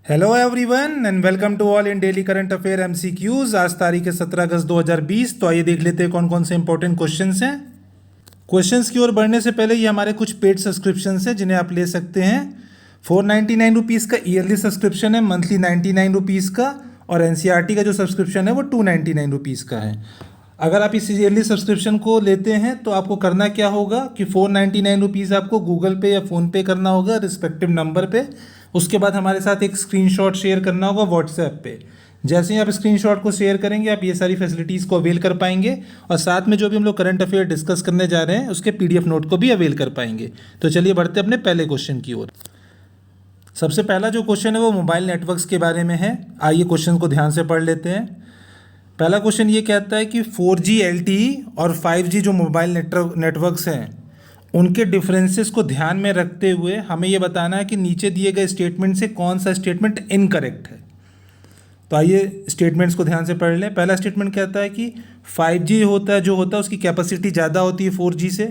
Hello everyone and welcome to all in daily current affair MCQs. आज तारीख है 17 अगस्त 2020। तो आइए देख लेते हैं कौन कौन से इंपॉर्टेंट क्वेश्चंस हैं। क्वेश्चंस की ओर बढ़ने से पहले ये हमारे कुछ पेड सब्सक्रिप्शंस हैं जिन्हें आप ले सकते हैं। 499 का ईयरली सब्सक्रिप्शन है, मंथली 99 का, और एनसीईआरटी का जो सब्सक्रिप्शन है वो 299 का है। अगर आप इस ईयरली सब्सक्रिप्शन को लेते हैं तो आपको करना क्या होगा कि 499 आपको गूगल पे या फ़ोनपे करना होगा रिस्पेक्टिव नंबर पे। उसके बाद हमारे साथ एक स्क्रीनशॉट शेयर करना होगा व्हाट्सएप पे। जैसे ही आप स्क्रीनशॉट को शेयर करेंगे आप ये सारी फैसिलिटीज़ को अवेल कर पाएंगे, और साथ में जो भी हम लोग करंट अफेयर डिस्कस करने जा रहे हैं उसके पीडीएफ नोट को भी अवेल कर पाएंगे। तो चलिए बढ़ते अपने पहले क्वेश्चन की ओर। सबसे पहला जो क्वेश्चन है वो मोबाइल नेटवर्क्स के बारे में है। आइए क्वेश्चन को ध्यान से पढ़ लेते हैं। पहला क्वेश्चन ये कहता है कि 4G LTE और 5G जो मोबाइल नेटवर्क्स हैं उनके डिफरेंसेस को ध्यान में रखते हुए हमें ये बताना है कि नीचे दिए गए स्टेटमेंट से कौन सा स्टेटमेंट इनकरेक्ट है। तो आइए स्टेटमेंट्स को ध्यान से पढ़ लें। पहला स्टेटमेंट कहता है कि 5G होता है उसकी कैपेसिटी ज़्यादा होती है 4G से।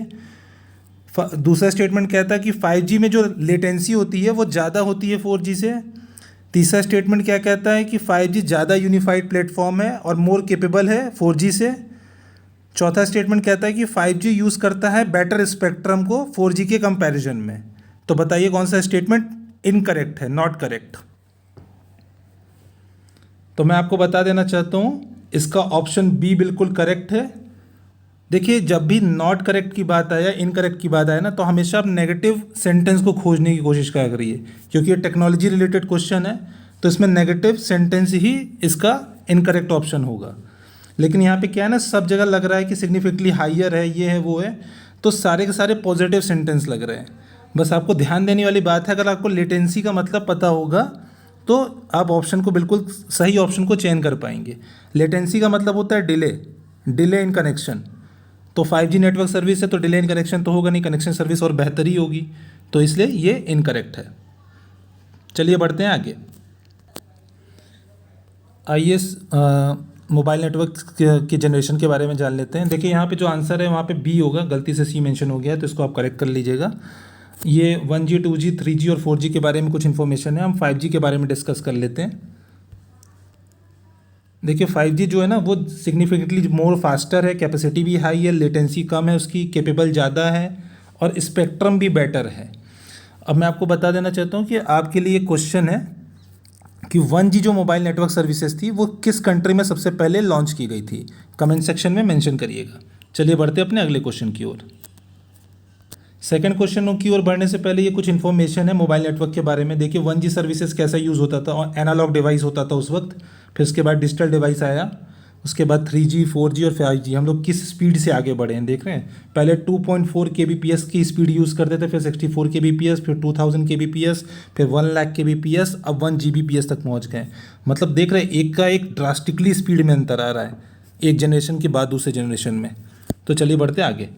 दूसरा स्टेटमेंट कहता है कि 5G में जो लेटेंसी होती है वो ज़्यादा होती है 4G से। तीसरा स्टेटमेंट क्या कहता है कि 5G ज़्यादा यूनिफाइड प्लेटफॉर्म है और मोर केपेबल है 4G से। चौथा स्टेटमेंट कहता है कि 5G यूज़ करता है बेटर स्पेक्ट्रम को 4G के कंपैरिजन में। तो बताइए कौन सा स्टेटमेंट इनकरेक्ट है, नॉट करेक्ट। तो मैं आपको बता देना चाहता हूँ इसका ऑप्शन बी बिल्कुल करेक्ट है। देखिए, जब भी नॉट करेक्ट की बात आए या इनकरेक्ट की बात आए ना, तो हमेशा आप नेगेटिव सेंटेंस को खोजने की कोशिश करा करिए, क्योंकि ये टेक्नोलॉजी रिलेटेड क्वेश्चन है तो इसमें नेगेटिव सेंटेंस ही इसका इनकरेक्ट ऑप्शन होगा। लेकिन यहाँ पे क्या है ना, सब जगह लग रहा है कि सिग्निफिकेंटली हाइयर है, ये है वो है, तो सारे के सारे पॉजिटिव सेंटेंस लग रहे हैं। बस आपको ध्यान देने वाली बात है, अगर आपको लेटेंसी का मतलब पता होगा तो आप ऑप्शन को बिल्कुल सही ऑप्शन को चयन कर पाएंगे। लेटेंसी का मतलब होता है डिले इन कनेक्शन। तो 5G नेटवर्क सर्विस है तो डिले इन कनेक्शन तो होगा नहीं, कनेक्शन सर्विस और बेहतर ही होगी, तो इसलिए ये इनकरेक्ट है। चलिए बढ़ते हैं आगे। आइए मोबाइल नेटवर्क के जनरेशन के बारे में जान लेते हैं। देखिए, यहाँ पे जो आंसर है वहाँ पे बी होगा, गलती से सी मेंशन हो गया है तो इसको आप करेक्ट कर लीजिएगा। ये 1G 2G 3G और 4G के बारे में कुछ इन्फॉर्मेशन है। हम 5G के बारे में डिस्कस कर लेते हैं। देखिए, 5G जो है ना वो सिग्निफिकेंटली मोर फास्टर है, कैपेसिटी भी हाई है, लेटेंसी कम है उसकी, केपेबल ज़्यादा है और स्पेक्ट्रम भी बेटर है। अब मैं आपको बता देना चाहता हूँ कि आपके लिए क्वेश्चन है कि 1G जो मोबाइल नेटवर्क सर्विसेज थी वो किस कंट्री में सबसे पहले लॉन्च की गई थी। कमेंट सेक्शन में मेंशन करिएगा। चलिए बढ़ते अपने अगले क्वेश्चन की ओर। सेकंड क्वेश्चन की ओर बढ़ने से पहले ये कुछ इन्फॉर्मेशन है मोबाइल नेटवर्क के बारे में। देखिए, 1G सर्विसेज कैसा यूज़ होता था, और एनालॉग डिवाइस होता था उस वक्त, फिर उसके बाद डिजिटल डिवाइस आया, उसके बाद 3G 4G और 5G। हम लोग किस स्पीड से आगे बढ़े हैं देख रहे हैं। पहले 2.4 Kbps की स्पीड यूज़ करते थे, फिर 64 Kbps, फिर 2000 Kbps, फिर 1 लाख Kbps, अब 1 Gbps तक पहुंच गए। मतलब देख रहे हैं एक का एक ड्रास्टिकली स्पीड में अंतर आ रहा है एक जनरेशन के बाद दूसरे जनरेशन में। तो चलिए बढ़ते आगे।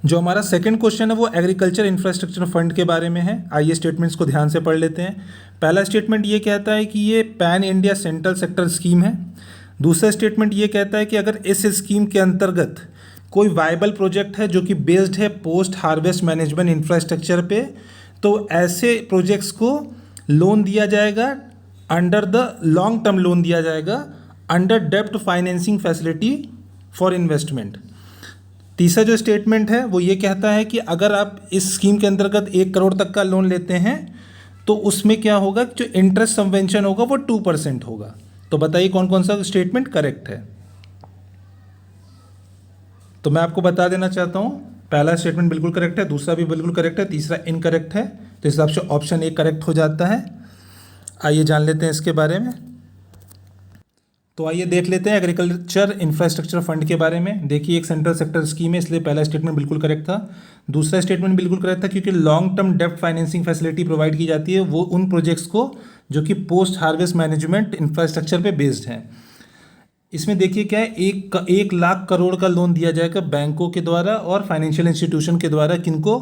जो हमारा सेकंड क्वेश्चन है वो एग्रीकल्चर इंफ्रास्ट्रक्चर फंड के बारे में है। आइए स्टेटमेंट्स को ध्यान से पढ़ लेते हैं। पहला स्टेटमेंट ये कहता है कि ये pan India central sector scheme है। दूसरा स्टेटमेंट ये कहता है कि अगर इस स्कीम के अंतर्गत कोई वायबल प्रोजेक्ट है जो कि बेस्ड है पोस्ट हार्वेस्ट मैनेजमेंट इंफ्रास्ट्रक्चर पे, तो ऐसे प्रोजेक्ट्स को लोन दिया जाएगा, under the long term loan दिया जाएगा अंडर डेब्ट फाइनेंसिंग फैसिलिटी फॉर इन्वेस्टमेंट। तीसरा जो स्टेटमेंट है वो ये कहता है कि अगर आप इस स्कीम के अंतर्गत 1 करोड़ तक का लोन लेते हैं तो उसमें क्या होगा, जो इंटरेस्ट सबवेंशन होगा वो 2% होगा। तो बताइए कौन कौन सा स्टेटमेंट करेक्ट है। तो मैं आपको बता देना चाहता हूँ, पहला स्टेटमेंट बिल्कुल करेक्ट है, दूसरा भी बिल्कुल करेक्ट है, तीसरा इनकरेक्ट है। तो इस हिसाब से ऑप्शन ए करेक्ट हो जाता है। आइए जान लेते हैं इसके बारे में। तो आइए देख लेते हैं एग्रीकल्चर इंफ्रास्ट्रक्चर फंड के बारे में। देखिए, एक सेंट्रल सेक्टर स्कीम है, इसलिए पहला स्टेटमेंट बिल्कुल करेक्ट था। दूसरा स्टेटमेंट बिल्कुल करेक्ट था क्योंकि लॉन्ग टर्म डेब्ट फाइनेंसिंग फैसिलिटी प्रोवाइड की जाती है वो उन प्रोजेक्ट्स को जो कि पोस्ट हार्वेस्ट मैनेजमेंट इंफ्रास्ट्रक्चर पे बेस्ड हैं। इसमें देखिए क्या है, 1 लाख करोड़ का लोन दिया जाएगा बैंकों के द्वारा और फाइनेंशियल इंस्टीट्यूशन के द्वारा। किनको?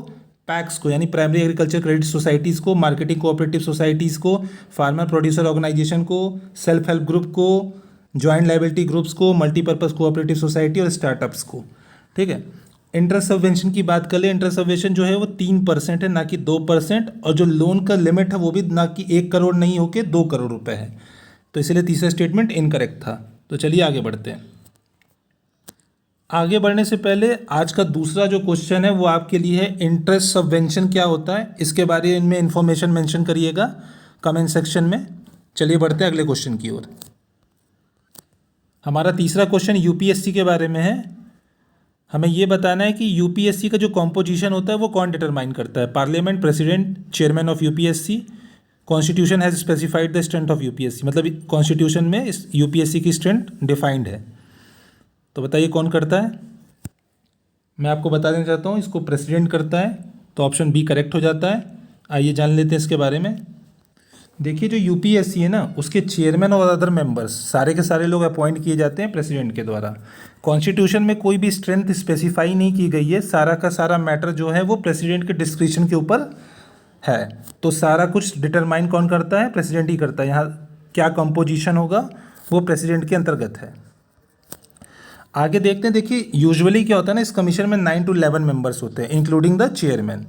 पैक्स को, यानी प्राइमरी एग्रीकल्चर क्रेडिट सोसाइटीज़ को, मार्केटिंग कोऑपरेटिव सोसाइटीज़ को, फार्मर प्रोड्यूसर ऑर्गेनाइजेशन को, सेल्फ हेल्प ग्रुप को, जॉइंट लाइबिलिटी ग्रुप्स को, मल्टीपर्पज़ कोऑपरेटिव सोसाइटी और स्टार्टअप्स को। ठीक है। इंटरेस्ट सबवेंशन की बात कर ले, इंटरेस्ट सबवेंशन जो है वो 3% है, ना कि 2%, और जो लोन का लिमिट है वो भी ना कि 1 करोड़ नहीं होके 2 करोड़ रुपए है। तो इसलिए तीसरा स्टेटमेंट इनकरेक्ट था। तो चलिए आगे बढ़ते हैं। आगे बढ़ने से पहले आज का दूसरा जो क्वेश्चन है वो आपके लिए है, इंटरेस्ट सबवेंशन क्या होता है, इसके बारे में इंफॉर्मेशन मेंशन करिएगा कमेंट सेक्शन में। चलिए बढ़ते हैं अगले क्वेश्चन की ओर। हमारा तीसरा क्वेश्चन यूपीएससी के बारे में है। हमें ये बताना है कि यूपीएससी का जो कॉम्पोजिशन होता है वो कौन डिटरमाइन करता है। Parliament, president, chairman of UPSC, constitution has specified the strength of UPSC, मतलब कॉन्स्टिट्यूशन में इस यूपीएससी की स्ट्रेंथ डिफाइंड है। तो बताइए कौन करता है। मैं आपको बता देना चाहता हूँ, इसको प्रेसिडेंट करता है, तो ऑप्शन बी करेक्ट हो जाता है। आइए जान लेते हैं इसके बारे में। देखिए जो यूपीएससी है ना, उसके चेयरमैन और अदर मेंबर्स सारे के सारे लोग अपॉइंट किए जाते हैं प्रेसिडेंट के द्वारा। कॉन्स्टिट्यूशन में कोई भी स्ट्रेंथ स्पेसिफाई नहीं की गई है, सारा का सारा मैटर जो है वो प्रेसिडेंट के डिस्क्रिप्शन के ऊपर है। तो सारा कुछ डिटरमाइन कौन करता है, प्रेसिडेंट ही करता है। यहाँ क्या कंपोजिशन होगा वो प्रेसिडेंट के अंतर्गत है। आगे देखते हैं। देखिए यूजुअली क्या होता है ना, इस कमीशन में 9 to 11 मेंबर्स होते हैं इंक्लूडिंग द चेयरमैन।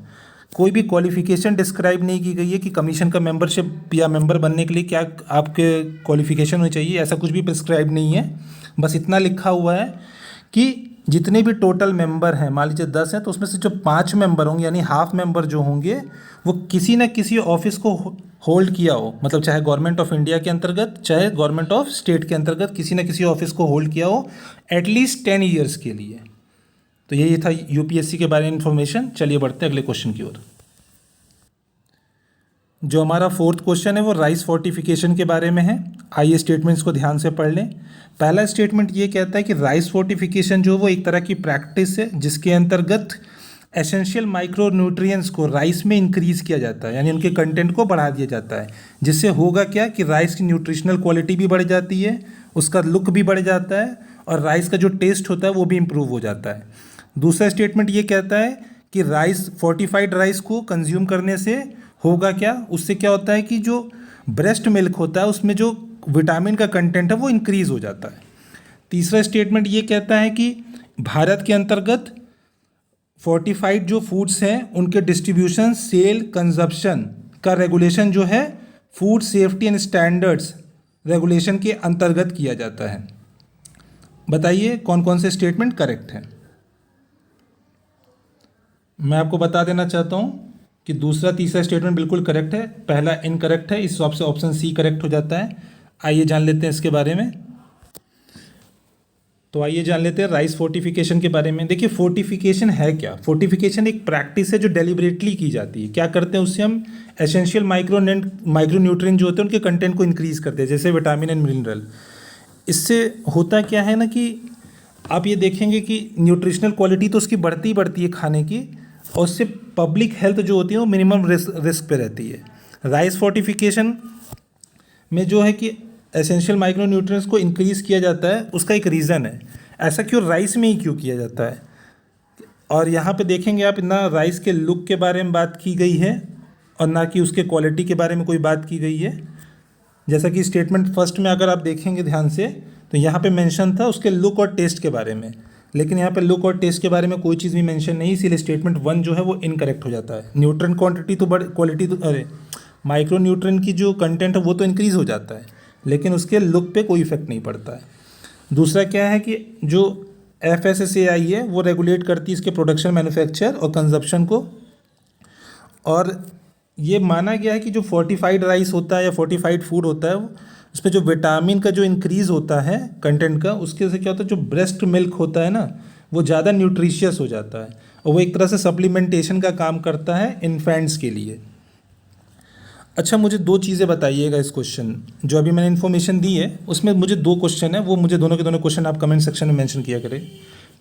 कोई भी क्वालिफिकेशन डिस्क्राइब नहीं की गई है कि कमीशन का मेंबरशिप या मेंबर बनने के लिए क्या आपके क्वालिफिकेशन होनी चाहिए, ऐसा कुछ भी प्रिस्क्राइब नहीं है। बस इतना लिखा हुआ है कि जितने भी टोटल मेंबर हैं, मान लीजिए 10 हैं, तो उसमें से जो 5 मेंबर होंगे यानी हाफ मेंबर जो होंगे वो किसी न किसी ऑफिस को होल्ड किया हो, मतलब चाहे गवर्नमेंट ऑफ इंडिया के अंतर्गत चाहे गवर्नमेंट ऑफ स्टेट के अंतर्गत किसी न किसी ऑफिस को होल्ड किया हो एटलीस्ट 10 ईयर्स के लिए। तो यही था यूपीएससी के बारे में इन्फॉर्मेशन। चलिए बढ़ते हैं अगले क्वेश्चन की ओर। जो हमारा फोर्थ क्वेश्चन है वो राइस फोर्टिफिकेशन के बारे में है। आइए स्टेटमेंट्स को ध्यान से पढ़ लें। पहला स्टेटमेंट ये कहता है कि राइस फोर्टिफिकेशन जो वो एक तरह की प्रैक्टिस है जिसके अंतर्गत एसेंशियल माइक्रो न्यूट्रिएंट्स को राइस में इंक्रीज़ किया जाता है, यानी उनके कंटेंट को बढ़ा दिया जाता है। जिससे होगा क्या कि राइस की न्यूट्रिशनल क्वालिटी भी बढ़ जाती है, उसका लुक भी बढ़ जाता है, और राइस का जो टेस्ट होता है वो भी इम्प्रूव हो जाता है। दूसरा स्टेटमेंट ये कहता है कि राइस, फोर्टिफाइड राइस को कंज्यूम करने से होगा क्या, उससे क्या होता है कि जो ब्रेस्ट मिल्क होता है उसमें जो विटामिन का कंटेंट है वो इंक्रीज़ हो जाता है। तीसरा स्टेटमेंट ये कहता है कि भारत के अंतर्गत फोर्टिफाइड जो फूड्स हैं उनके डिस्ट्रीब्यूशन, सेल, कंजप्शन का रेगुलेशन जो है food safety and standards regulation के अंतर्गत किया जाता है। बताइए कौन कौन से स्टेटमेंट करेक्ट हैं। मैं आपको बता देना चाहता हूँ कि दूसरा तीसरा स्टेटमेंट बिल्कुल करेक्ट है, पहला इनकरेक्ट है, इस हिसाब से ऑप्शन सी करेक्ट हो जाता है। आइए जान लेते हैं इसके बारे में। तो आइए जान लेते हैं राइस फोर्टिफिकेशन के बारे में। देखिए फोर्टिफिकेशन है क्या। फोर्टिफिकेशन एक प्रैक्टिस है जो डेलिबरेटली की जाती है। क्या करते हैं, उससे हम एसेंशियल माइक्रो न्यूट्रिएंट जो होते हैं उनके कंटेंट को इंक्रीज़ करते हैं, जैसे विटामिन एंड मिनरल। इससे होता क्या है ना कि आप ये देखेंगे कि न्यूट्रिशनल क्वालिटी तो उसकी बढ़ती ही बढ़ती है खाने की, और उससे पब्लिक हेल्थ जो होती है वो मिनिमम रिस्क पे रहती है। राइस फोर्टिफिकेशन में जो है कि एसेंशियल माइक्रो न्यूट्रिएंट्स को इंक्रीज़ किया जाता है, उसका एक रीज़न है। ऐसा क्यों राइस में ही क्यों किया जाता है। और यहाँ पे देखेंगे आप, ना राइस के लुक के बारे में बात की गई है और ना कि उसके क्वालिटी के बारे में कोई बात की गई है। जैसा कि स्टेटमेंट फर्स्ट में अगर आप देखेंगे ध्यान से तो यहाँ पे मेंशन था उसके लुक और टेस्ट के बारे में, लेकिन यहाँ पे लुक और टेस्ट के बारे में कोई चीज़ भी मेंशन नहीं, इसीलिए स्टेटमेंट 1 जो है वो इनकरेक्ट हो जाता है। न्यूट्रिएंट क्वांटिटी तो क्वालिटी तो माइक्रो न्यूट्रिएंट की जो कंटेंट है वो तो इंक्रीज़ हो जाता है, लेकिन उसके लुक पे कोई इफेक्ट नहीं पड़ता है। दूसरा क्या है कि जो FSSAI है वो रेगुलेट करती है इसके प्रोडक्शन, मैन्युफैक्चर और कंजप्शन को। और ये माना गया है कि जो फोर्टिफाइड राइस होता है या फोर्टिफाइड फूड होता है उसमें जो विटामिन का जो इंक्रीज़ होता है कंटेंट का, उसके से क्या होता है, जो ब्रेस्ट मिल्क होता है ना वो ज़्यादा न्यूट्रिशियस हो जाता है, और वो एक तरह से सप्लीमेंटेशन का काम करता है इन्फेंट्स के लिए। अच्छा, मुझे 2 चीज़ें बताइएगा इस क्वेश्चन जो अभी मैंने इन्फॉर्मेशन दी है उसमें मुझे 2 क्वेश्चन है, वो मुझे दोनों के दोनों क्वेश्चन आप कमेंट सेक्शन में मेंशन किया करें।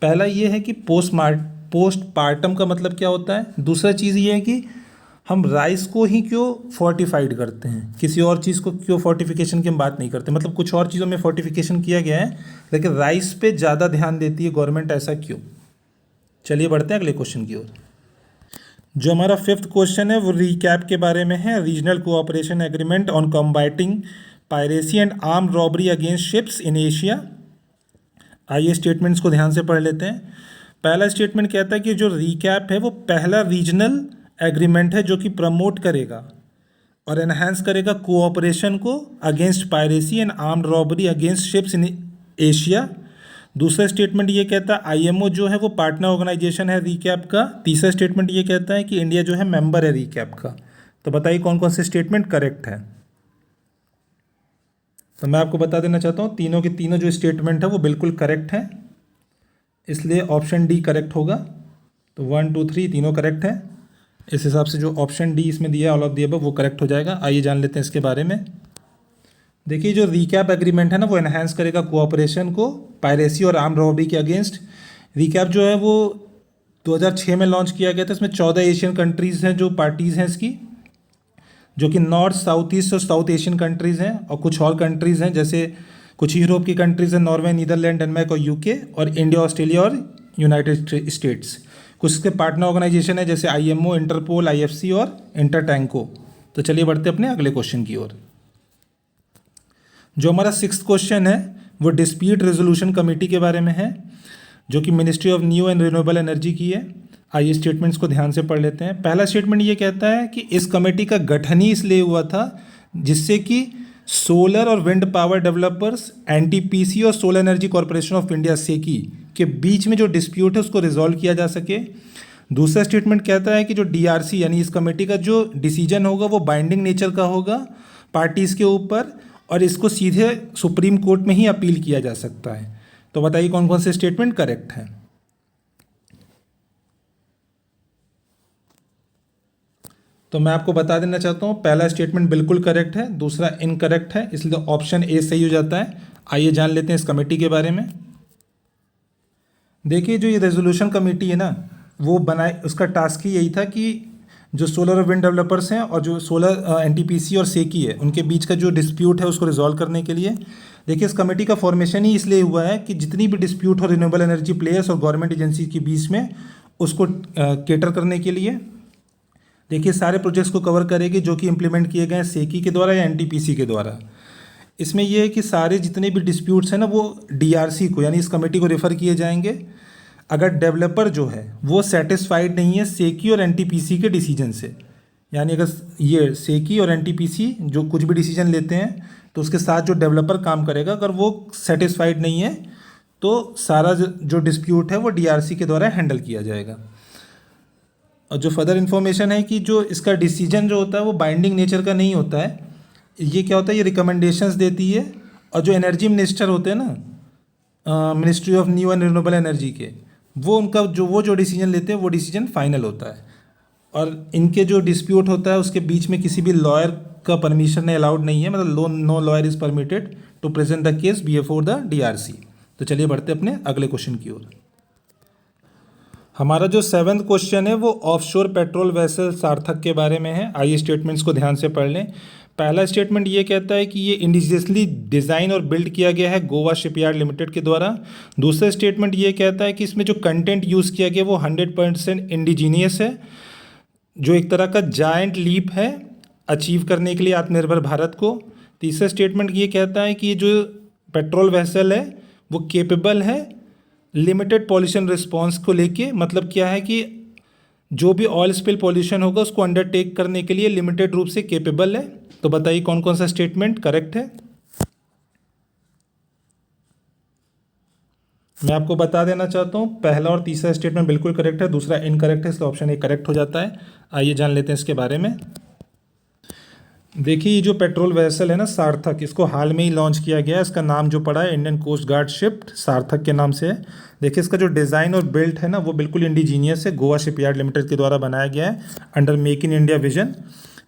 पहला ये है कि पोस्टमार्टम का मतलब क्या होता है। दूसरा चीज़ ये है कि हम राइस को ही क्यों फोर्टिफाइड करते हैं, किसी और चीज़ को क्यों फोर्टिफिकेशन की हम बात नहीं करते। मतलब कुछ और चीज़ों में फोर्टिफिकेशन किया गया है लेकिन राइस पे ज़्यादा ध्यान देती है गवर्नमेंट, ऐसा क्यों। चलिए बढ़ते हैं अगले क्वेश्चन की ओर। जो हमारा 5th क्वेश्चन है वो रीकैप के बारे में है। Regional cooperation agreement on combating piracy and arm robbery against ships in Asia. आइए स्टेटमेंट्स को ध्यान से पढ़ लेते हैं। पहला स्टेटमेंट कहता है कि जो रीकैप है वो पहला रीजनल एग्रीमेंट है जो कि प्रमोट करेगा और एनहांस करेगा कोऑपरेशन को against piracy and armed robbery against ships in Asia. दूसरा स्टेटमेंट ये कहता है आईएमओ जो है वो पार्टनर ऑर्गेनाइजेशन है रीकैप का। तीसरा स्टेटमेंट ये कहता है कि इंडिया जो है मेंबर है रीकैप का। तो बताइए कौन कौन से स्टेटमेंट करेक्ट है। तो मैं आपको बता देना चाहता हूँ तीनों के तीनों जो स्टेटमेंट है वो बिल्कुल करेक्ट है, इसलिए ऑप्शन डी करेक्ट होगा। तो 1 2 3 तीनों करेक्ट है। इस हिसाब से जो ऑप्शन डी इसमें दिया है ऑल ऑफ दी अबव वो करेक्ट हो जाएगा। आइए जान लेते हैं इसके बारे में। देखिए जो रीकैप एग्रीमेंट है ना वो एनहांस करेगा कोऑपरेशन को पायरेसी और आर्म्ड रॉबरी के अगेंस्ट। रीकैप जो है वो 2006 में लॉन्च किया गया था। इसमें 14 एशियन कंट्रीज़ हैं जो पार्टीज़ हैं इसकी, जो कि नॉर्थ साउथ ईस्ट और साउथ एशियन कंट्रीज़ हैं, और कुछ और कंट्रीज़ हैं जैसे कुछ यूरोप की कंट्रीज़ हैं, नॉर्वे, नीदरलैंड, डेनमार्क और यूके, और इंडिया, ऑस्ट्रेलिया और यूनाइटेड स्टेट्स। कुछ इसके पार्टनर ऑर्गेनाइजेशन है जैसे आईएमओ, इंटरपोल, आईएफसी और इंटरटैंको। तो चलिए बढ़ते अपने अगले क्वेश्चन की ओर। जो हमारा 6th क्वेश्चन है वो डिस्प्यूट रेजोल्यूशन कमेटी के बारे में है, जो कि ministry of new and renewable energy की है। आइए स्टेटमेंट्स को ध्यान से पढ़ लेते हैं। पहला स्टेटमेंट ये कहता है कि इस कमेटी का गठन ही इसलिए हुआ था जिससे कि सोलर और विंड पावर डेवलपर्स, एनटीपीसी और solar energy corporation of India SECI के बीच में जो डिस्प्यूट है उसको रिजॉल्व किया जा सके। दूसरा स्टेटमेंट कहता है कि जो डीआरसी यानी इस कमेटी का जो डिसीजन होगा वो बाइंडिंग नेचर का होगा पार्टीज़ के ऊपर, और इसको सीधे सुप्रीम कोर्ट में ही अपील किया जा सकता है। तो बताइए कौन कौन से स्टेटमेंट करेक्ट हैं। तो मैं आपको बता देना चाहता हूँ पहला स्टेटमेंट बिल्कुल करेक्ट है, दूसरा इनकरेक्ट है, इसलिए ऑप्शन ए सही हो जाता है। आइए जान लेते हैं इस कमेटी के बारे में। देखिए जो ये रेजोल्यूशन कमेटी है ना वो बनाए, उसका टास्क ही यही था कि जो सोलर और विंड डेवलपर्स हैं और जो सोलर एनटीपीसी और सेकी है उनके बीच का जो डिस्प्यूट है उसको रिजॉल्व करने के लिए। देखिए इस कमेटी का फॉर्मेशन ही इसलिए हुआ है कि जितनी भी डिस्प्यूट हो रिन्यूएबल एनर्जी प्लेयर्स और गवर्नमेंट एजेंसी के बीच में उसको केटर करने के लिए। देखिए सारे प्रोजेक्ट्स को कवर करेगी जो कि इम्प्लीमेंट किए गए हैं सेकी के द्वारा या एनटीपीसी के द्वारा। इसमें यह है कि सारे जितने भी डिस्प्यूट्स हैं ना वो डीआरसी को यानी इस कमेटी को रेफ़र किए जाएंगे अगर डेवलपर जो है वो सेटिस्फाइड नहीं है सेकी और एनटीपीसी के डिसीजन से। यानी अगर ये सेकी और एनटीपीसी जो कुछ भी डिसीजन लेते हैं तो उसके साथ जो डेवलपर काम करेगा अगर वो सेटिस्फाइड नहीं है तो सारा जो डिस्प्यूट है वो डीआरसी के द्वारा हैंडल किया जाएगा। और जो फर्दर इन्फॉर्मेशन है कि जो इसका डिसीजन जो होता है वो बाइंडिंग नेचर का नहीं होता है। ये क्या होता है, ये रिकमेंडेशंस देती है, और जो एनर्जी मिनिस्टर होते हैं ना ministry of new and renewable energy के, वो उनका जो डिसीजन लेते हैं वो डिसीजन फाइनल होता है। और इनके जो डिस्प्यूट होता है उसके बीच में किसी भी लॉयर का परमिशन अलाउड नहीं है, मतलब no lawyer is permitted to present the case before the DRC. तो चलिए बढ़ते अपने अगले क्वेश्चन की ओर। हमारा जो 7th क्वेश्चन है वो ऑफशोर पेट्रोल वेसल सार्थक के बारे में है। आइए स्टेटमेंट्स को ध्यान से पढ़ लें। पहला स्टेटमेंट ये कहता है कि ये इंडिजिनियसली डिज़ाइन और बिल्ड किया गया है गोवा शिपयार्ड लिमिटेड के द्वारा। दूसरा स्टेटमेंट ये कहता है कि इसमें जो कंटेंट यूज़ किया गया वो 100% इंडिजीनियस है, जो एक तरह का जायंट लीप है अचीव करने के लिए आत्मनिर्भर भारत को। तीसरा स्टेटमेंट ये कहता है कि ये जो पेट्रोल वेसल है वो केपेबल है लिमिटेड पॉल्यूशन रिस्पॉन्स को लेके, मतलब क्या है कि जो भी ऑयल स्पिल पॉल्यूशन होगा उसको अंडरटेक करने के लिए लिमिटेड रूप से केपेबल है। तो बताइए कौन कौन सा स्टेटमेंट करेक्ट है। मैं आपको बता देना चाहता हूँ पहला और तीसरा स्टेटमेंट बिल्कुल करेक्ट है, दूसरा इनकरेक्ट है, इसलिए ऑप्शन ए करेक्ट हो जाता है। आइए जान लेते हैं इसके बारे में। देखिए ये जो पेट्रोल वेसल है ना सार्थक, इसको हाल में ही लॉन्च किया गया है। इसका नाम जो पड़ा है इंडियन कोस्ट गार्ड शिप सार्थक के नाम से है। देखिए इसका जो डिज़ाइन और बिल्ट है ना वो बिल्कुल इंडिजीनियस है, गोवा शिपयार्ड लिमिटेड के द्वारा बनाया गया है under make in India vision.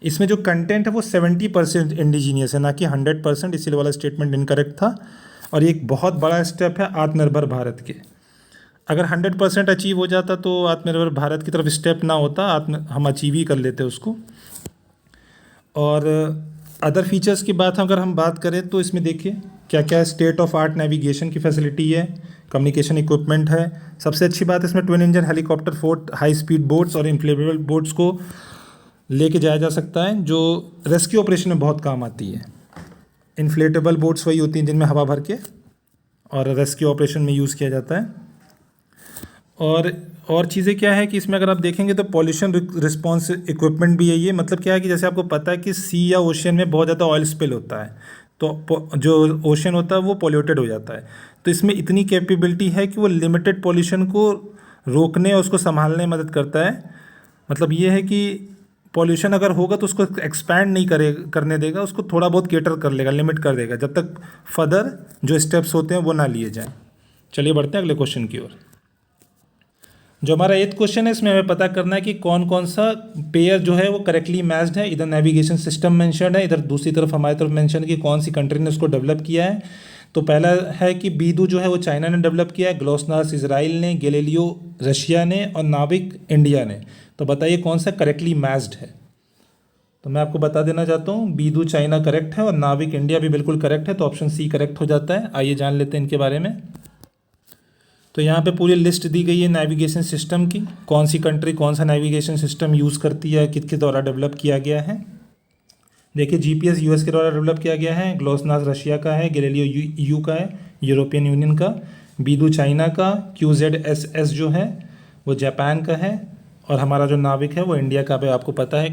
इसमें जो कंटेंट है वो 70% इंडिजीनियस है, ना कि 100%, इसीलिए वाला स्टेटमेंट इनकरेक्ट था। और ये एक बहुत बड़ा स्टेप है आत्मनिर्भर भारत के। अगर 100% अचीव हो जाता तो आत्मनिर्भर भारत की तरफ स्टेप ना होता, हम अचीव ही कर लेते उसको। और अदर फीचर्स की बात अगर हम बात करें तो इसमें देखिए क्या क्या स्टेट ऑफ आर्ट नेविगेशन की फैसिलिटी है, कम्युनिकेशन इक्विपमेंट है। सबसे अच्छी बात इसमें twin engine helicopter, 4 high speed boats और इन्फ्लेटेबल बोट्स को लेके जाया जा सकता है, जो रेस्क्यू ऑपरेशन में बहुत काम आती है। इन्फ्लेटेबल बोट्स वही होती हैं जिनमें हवा भर के और रेस्क्यू ऑपरेशन में यूज़ किया जाता है। और चीज़ें क्या है कि इसमें अगर आप देखेंगे तो पॉल्यूशन रिस्पॉन्स इक्विपमेंट भी है ये। मतलब क्या है कि जैसे आपको पता है कि सी या ओशन में बहुत ज़्यादा ऑयल स्पिल होता है, तो जो ओशन होता है वो पॉल्यूटेड हो जाता है। तो इसमें इतनी कैपेबिलिटी है कि वो लिमिटेड पॉल्यूशन को रोकने और उसको संभालने में मदद करता है। मतलब ये है कि पॉल्यूशन अगर होगा तो उसको एक्सपैंड नहीं करने देगा, उसको थोड़ा बहुत केटर कर लेगा, लिमिट कर देगा, जब तक फर्दर जो स्टेप्स होते हैं वो ना लिए जाएं। चलिए बढ़ते हैं अगले क्वेश्चन की ओर। जो हमारा 8th क्वेश्चन है, इसमें हमें पता करना है कि कौन कौन सा पेयर जो है वो करेक्टली मैच्ड है। इधर नेविगेशन सिस्टम मेंशन है, इधर दूसरी तरफ हमारी तरफ मेंशन है कि कौन सी कंट्री ने उसको डेवलप किया है। तो पहला है कि बीदू जो है वो चाइना ने डेवलप किया है, ग्लोसनास इजराइल ने, गैलीलियो रशिया ने और नाविक इंडिया ने। तो बताइए कौन सा करेक्टली मैच्ड है। तो मैं आपको बता देना चाहता हूँ, बीदू चाइना करेक्ट है और नाविक इंडिया भी बिल्कुल करेक्ट है, तो ऑप्शन सी करेक्ट हो जाता है। आइए जान लेते हैं इनके बारे में। तो यहाँ पे पूरी लिस्ट दी गई है नेविगेशन सिस्टम की, कौन सी कंट्री कौन सा नेविगेशन सिस्टम यूज़ करती है, किसके द्वारा डेवलप किया गया है। देखिए जीपीएस यूएस के द्वारा डेवलप किया गया है, ग्लोसनास रशिया का है, गैलीलियो ईयू का है, यूरोपियन यूनियन का, बीदू चाइना का, QZSS जो है वो जापान का है, और हमारा जो नाविक है वो इंडिया का है। आपको पता है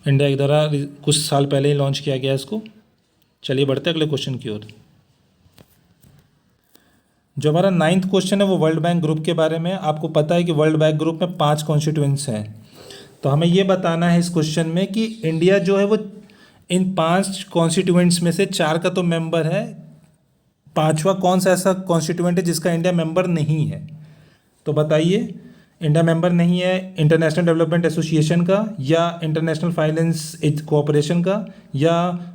इंडिया के द्वारा कुछ साल पहले ही लॉन्च किया गया इसको। चलिए बढ़ते हैं अगले क्वेश्चन की ओर। जो हमारा 9th क्वेश्चन है वो वर्ल्ड बैंक ग्रुप के बारे में। आपको पता है कि वर्ल्ड बैंक ग्रुप में 5 कॉन्स्टिट्यूएंट्स हैं। तो हमें ये बताना है इस क्वेश्चन में कि इंडिया जो है वो इन 5 कॉन्स्टिट्यूएंट्स में से 4 का तो मेंबर है, 5वां कौन सा ऐसा कॉन्स्टिट्यूएंट है जिसका इंडिया मेंबर नहीं है। तो बताइए, इंडिया मेंबर नहीं है इंटरनेशनल डेवलपमेंट एसोसिएशन का, या इंटरनेशनल फाइनेंस कोऑपरेशन का, या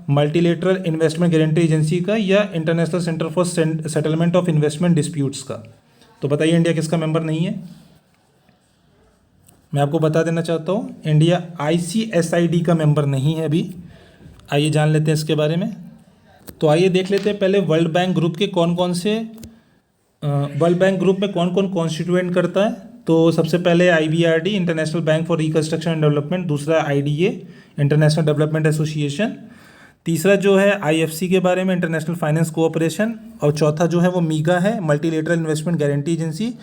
मल्टीलेटरल इन्वेस्टमेंट गारंटी एजेंसी का, या international centre for settlement of investment disputes का। तो बताइए इंडिया किसका मेंबर नहीं है। मैं आपको बता देना चाहता हूँ, इंडिया ICSID का मेंबर नहीं है अभी। आइए जान लेते हैं इसके बारे में। तो आइए देख लेते हैं पहले वर्ल्ड बैंक ग्रुप के कौन कौन से वर्ल्ड बैंक ग्रुप में कौन कौन कॉन्स्टिट्यूएंट करता है। तो सबसे पहले IBRD international bank for reconstruction and development, दूसरा IDA इंटरनेशनल डेवलपमेंट एसोसिएशन, तीसरा जो है IFC के बारे में इंटरनेशनल फाइनेंस कोऑपरेशन, और चौथा जो है वो मीगा है मल्टीलेटरल इन्वेस्टमेंट गारंटी एजेंसी,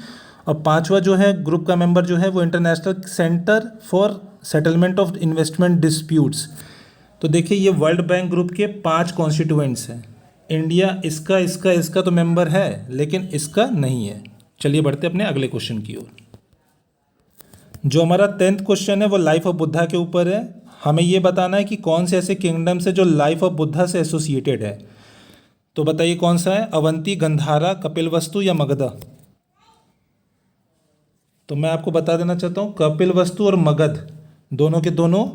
और 5वां जो है ग्रुप का मेंबर जो है वो international centre for settlement of investment disputes. तो देखिए ये वर्ल्ड बैंक ग्रुप के 5 कॉन्स्टिट्यूएंट्स हैं। इंडिया इसका इसका इसका तो मेंबर है लेकिन इसका नहीं है। चलिए बढ़ते अपने अगले क्वेश्चन की ओर। जो हमारा 10th क्वेश्चन है वो लाइफ ऑफ बुद्धा के ऊपर है। हमें ये बताना है कि कौन से ऐसे किंगडम से जो लाइफ ऑफ बुद्धा से एसोसिएटेड है। तो बताइए कौन सा है, अवंती, गंधारा, कपिलवस्तु या मगध। तो मैं आपको बता देना चाहता हूँ, कपिलवस्तु और मगध दोनों के दोनों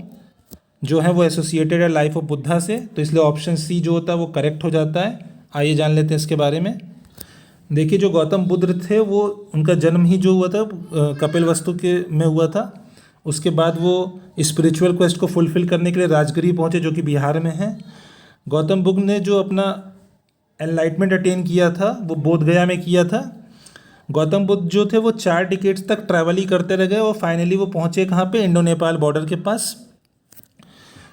जो है वो एसोसिएटेड है लाइफ ऑफ बुद्धा से, तो इसलिए ऑप्शन सी जो होता है वो करेक्ट हो जाता है। आइए जान लेते हैं इसके बारे में। देखिए जो गौतम बुद्ध थे वो उनका जन्म ही जो हुआ था कपिलवस्तु के में हुआ था। उसके बाद वो स्पिरिचुअल क्वेस्ट को फुलफिल करने के लिए राजगिरी पहुँचे जो कि बिहार में है। गौतम बुद्ध ने जो अपना एनलाइटमेंट अटेन किया था वो बोध गया में किया था। गौतम बुद्ध जो थे वो 4 डिकेड्स तक ट्रैवल ही करते रह गए और फाइनली वो पहुँचे कहाँ पे, इंडो नेपाल बॉर्डर के पास।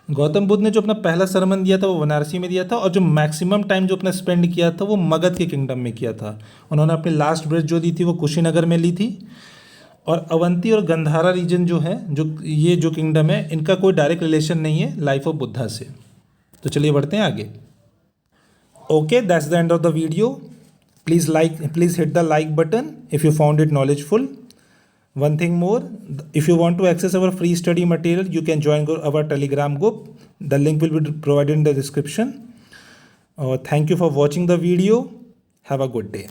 गौतम बुद्ध ने जो अपना पहला सरमन दिया था वो बनारसी में दिया था, और जो मैक्सिमम टाइम जो अपना स्पेंड किया था वो मगध के किंगडम में किया था। उन्होंने अपनी लास्ट ब्रेथ जो दी थी वो कुशीनगर में ली थी। और अवंती और गंधारा रीजन जो है, जो ये जो किंगडम है, इनका कोई डायरेक्ट रिलेशन नहीं है लाइफ ऑफ बुद्धा से। तो चलिए बढ़ते हैं आगे। Okay, that's the end of the video. Please hit the like button if you found it knowledgeful. One thing more, if you want to access our free study material, you can join our Telegram group. The link will be provided in the description. Thank you for watching the video. Have a good day.